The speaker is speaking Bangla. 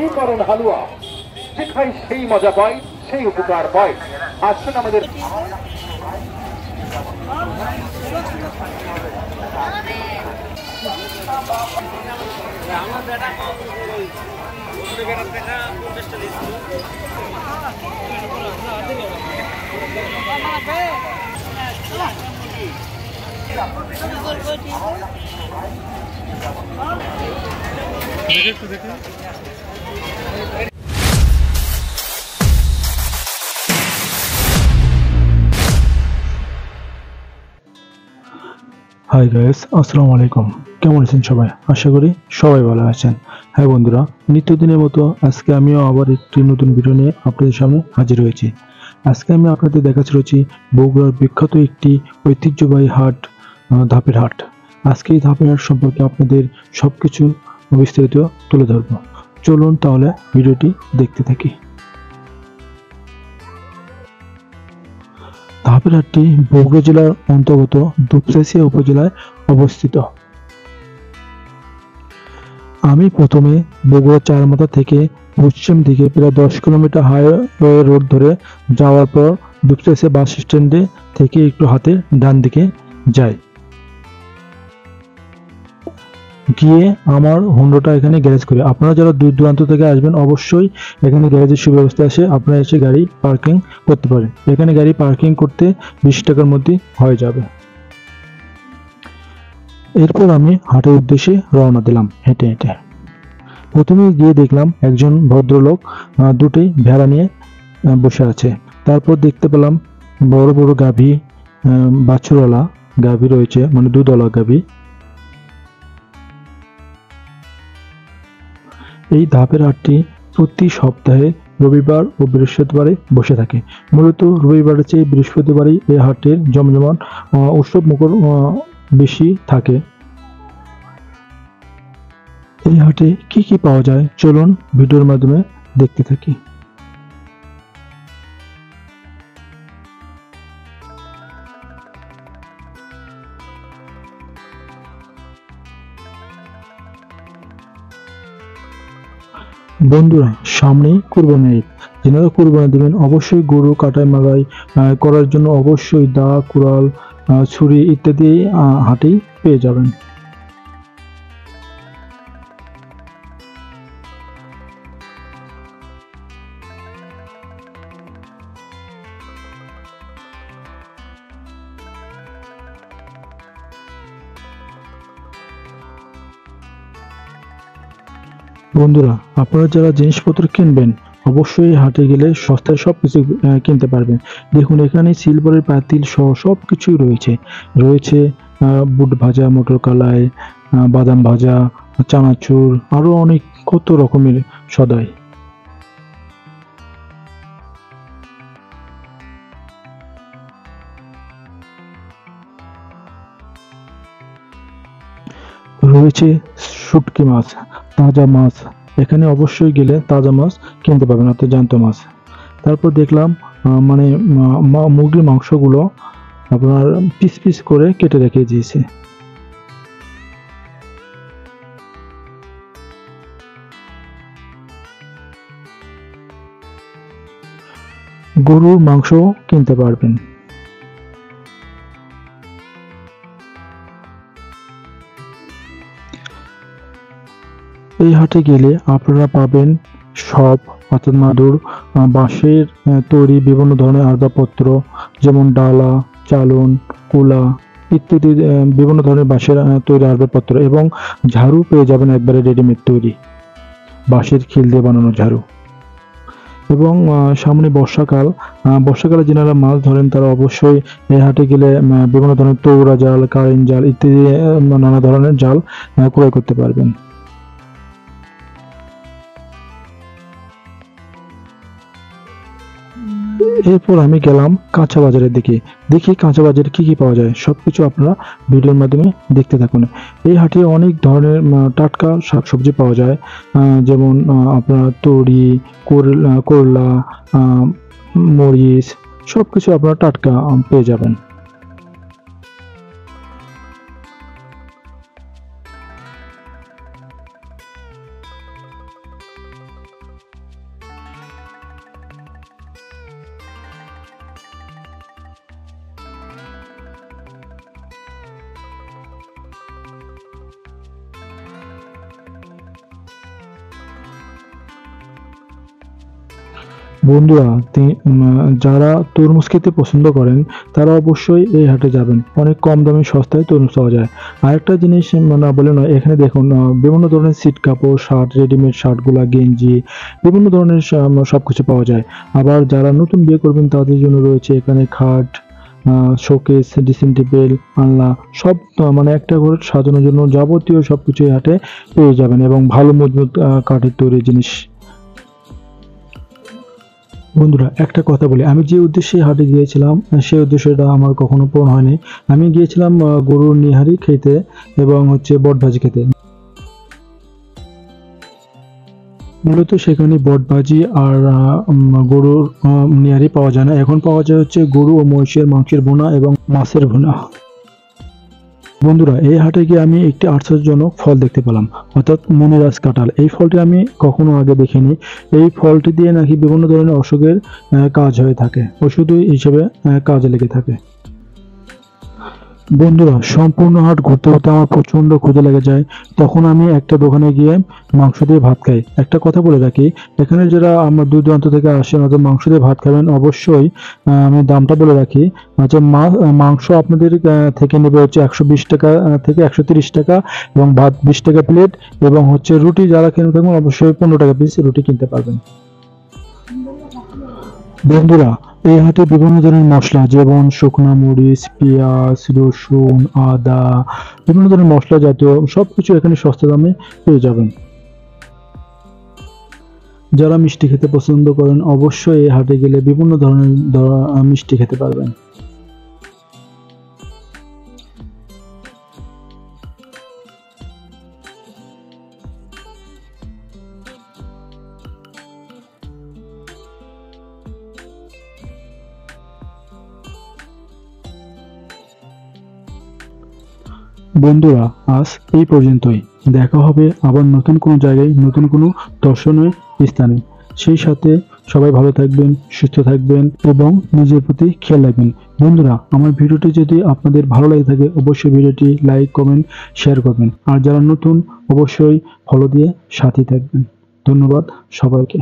ঘি করেন হালুয়া, যে খায় সেই মজা পায়, সেই উপকার পায়। আসুন আমাদের হাই গাইস, আসসালামু আলাইকুম। কেমন আছেন সবাই? আশা করি সবাই ভালো আছেন। হ্যাঁ বন্ধুরা, নিত্যদিনের মতো আজকে আমিও আবার একটি নতুন ভিডিও নিয়ে আপনাদের সামনে হাজির হয়েছি। আজকে আমি আপনাদের দেখাতে চলেছি বগুড়ার বিখ্যাত একটি ঐতিহ্যবাহী হাট, ধাপের হাট। আজকে এই ধাপের হাট সম্পর্কে আপনাদের সবকিছু বিস্তারিত তুলে ধরবো। চলুন তাহলে ভিডিওটি দেখতে থাকি। ধাপের হাটটি বগুড়া জেলার অন্তর্গত দুপচাঁচিয়া উপজেলায় অবস্থিত। আমি প্রথমে বগুড়া চারমাথা থেকে পশ্চিম দিকে প্রায় 10 কিলোমিটার হাইওয়ে রোড ধরে যাওয়ার পর দুপচাঁচিয়া বাস স্ট্যান্ডে থেকে একটু হাতে ডান দিকে যাই। গিয়ে আমার হুন্ডাটা এখানে গ্যারেজ করি। আপনারা যারা দূর দূরান্ত থেকে আসবেন অবশ্যই এখানে গ্যারেজের সুব্যবস্থা আছে, আপনারা এসে গাড়ি পার্কিং করতে পারেন। এখানে গাড়ি পার্কিং করতে 20 টাকার মধ্যে হয়ে যাবে। এরপর আমি হাটের উদ্দেশ্যে রওনা দিলাম হেঁটে হেঁটে। প্রথমে গিয়ে দেখলাম একজন ভদ্রলোক দুটি ভেড়া নিয়ে বসে আছে। তারপর দেখতে পেলাম বড় বড় গাভী, বাছুরওয়ালা গাভী রয়েছে, মানে দুধওয়ালা গাভী। এই ধাপের হাটটি প্রতি সপ্তাহে রবিবার ও বৃহস্পতিবারে বসে থাকে। মূলত রবিবারের চেয়ে বৃহস্পতিবারই এই হাটের জমজমাট উৎসব মুখর বেশি থাকে। এই হাটে কি কি পাওয়া যায় চলুন ভিডিওর মাধ্যমে দেখতে থাকি। বন্ধুরা, সামনেই কুরবানি ঈদ। যারা কুরবানি দেবেন অবশ্যই গরু কাটাই মাগাই করার জন্য অবশ্যই দা, কুড়াল, ছুরি ইত্যাদি হাটেই পেয়ে যাবেন। বন্ধুরা, আপনারা যারা জিনিসপত্র কিনবেন অবশ্যই হাটে গেলে সস্তায় সবকিছু কিনতে পারবেন। দেখুন এখানে সিলভারের পাতিল সহ সবকিছুই রয়েছে। রয়েছে বুট ভাজা, মটর কালাই, বাদাম ভাজা, চানাচুর, আরো অনেক কত রকমের সদাই। রয়েছে শুটকি মাছ, তাজা মাছ। এখানে অবশ্যই গেলে তাজা মাছ কিনতে পারবেন, অর্থাৎ জ্যান্ত মাছ। তারপর দেখলাম মানে মুরগির মাংসগুলো আপনার পিস পিস করে কেটে রেখে দিয়েছে। গরুর মাংস কিনতে পারবেন। এই হাটে গেলে আপনারা পাবেন সব, অর্থাৎ মাদুর, বাঁশের তৈরি বিভিন্ন ধরনের আসবাবপত্র, যেমন ডালা, চালন, কুলা ইত্যাদি বিভিন্ন ধরনের বাঁশের তৈরি আসবাবপত্র, এবং ঝাড়ু পেয়ে যাবেন একবারে রেডিমেড তৈরি, বাঁশের খিল দিয়ে বানানো ঝাড়ু। এবং সামনে বর্ষাকাল, বর্ষাকালে যারা মাছ ধরেন তারা অবশ্যই এই হাটে গেলে বিভিন্ন ধরনের তৌরা জাল, কারেন্ট জাল ইত্যাদি নানা ধরনের জাল ক্রয় করতে পারবেন। এরপর আমি গেলাম কাঁচা বাজারের দিকে। দেখি কাঁচা বাজারে কি কি পাওয়া যায়, সবকিছু আপনারা ভিডিওর মাধ্যমে দেখতে থাকুন। এই হাটে অনেক ধরনের টাটকা শাকসবজি পাওয়া যায়, যেমন আপনার তরি, করলা, মরিচ, সবকিছু আপনারা টাটকা পেয়ে যাবেন। বন্ধুরা, যারা তরমুজ খেতে পছন্দ করেন তারা অবশ্যই এই হাটে যাবেন। অনেক কম দামে সস্তায় তরমুজ পাওয়া যায়। আরেকটা জিনিস না বলে নয়, এখানে দেখুন বিভিন্ন ধরনের সিট কাপড়, শার্ট, রেডিমেড শার্টগুলা, গেঞ্জি, বিভিন্ন ধরনের সবকিছু পাওয়া যায়। আবার যারা নতুন বিয়ে করবেন তাদের জন্য রয়েছে এখানে খাট, শোকেস, ড্রেসিং টেবিল, আলনা, সব মানে একটা ঘর সাজানোর জন্য যাবতীয় সবকিছু এই হাটে পেয়ে যাবেন এবং ভালো মজবুত কাঠের তৈরি জিনিস। বন্ধুরা, একটা কথা বলি, আমি যে উদ্দেশ্যে হাটে গিয়েছিলাম সেই উদ্দেশ্যটা আমার কখনো পূরণ হয়নি। আমি গিয়েছিলাম গরুর নিহারি খেতে এবং হচ্ছে বটভাজি খেতে। মূলত সেখানে বটভাজি আর গরুর নিহারি পাওয়া যায় না। এখন পাওয়া যায় হচ্ছে গরু ও মহিষের মাংসের ভুনা এবং মাছের ভুনা। বন্ধুরা, এই হাটে গিয়ে আমি একটি আশ্চর্যজনক ফল দেখতে পেলাম, অর্থাৎ মনিরাজ কাঁঠাল। এই ফলটি আমি কখনো আগে দেখিনি। এই ফলটি দিয়ে নাকি বিভিন্ন ধরনের অসুখের কাজ হয়ে থাকে, ওষুধ হিসেবে কাজে লেগে থাকে। বন্ধুরা, সম্পূর্ণ হাট ঘুরতে ঘুরতে আমার প্রচন্ড ক্ষুধা লেগে যায়। তখন আমি একটা দোকানে গিয়ে মাংস দিয়ে ভাত খাই। একটা কথা বলে রাখি, এখানে যারা আমার দূর দূরান্ত থেকে আসেন ওদের মাংস দিয়ে ভাত খাবেন, অবশ্যই আমি দামটা বলে রাখি। আচ্ছা, মাংস আপনাদের থেকে নেবে হচ্ছে 120 টাকা থেকে 130 টাকা, এবং ভাত 20 টাকা প্লেট, এবং হচ্ছে রুটি যারা কিনে থাকবেন অবশ্যই 15 টাকা পিস রুটি কিনতে পারবেন। বন্ধুরা, এই হাটে বিভিন্ন ধরনের মশলা, যেমন শুকনা মরিচ, পেঁয়াজ, রসুন, আদা, বিভিন্ন ধরনের মশলা জাতীয় সবকিছু এখানে সস্তা দামে পেয়ে যাবেন। যারা মিষ্টি খেতে পছন্দ করেন অবশ্যই এই হাটে গেলে বিভিন্ন ধরনের মিষ্টি খেতে পারবেন। বন্ধুরা, আজ এই পর্যন্তই। দেখা হবে আবার নতুন কোনো জায়গায়, নতুন কোনো দর্শনীয় স্থানে। সেই সাথে সবাই ভালো থাকবেন, সুস্থ থাকবেন এবং নিজের প্রতি খেয়াল রাখবেন। বন্ধুরা, আমার ভিডিওটি যদি আপনাদের ভালো লাগে থাকে অবশ্যই ভিডিওটি লাইক, কমেন্ট, শেয়ার করবেন। আর যারা নতুন অবশ্যই ফলো দিয়ে সাথে থাকবেন। ধন্যবাদ সবাইকে।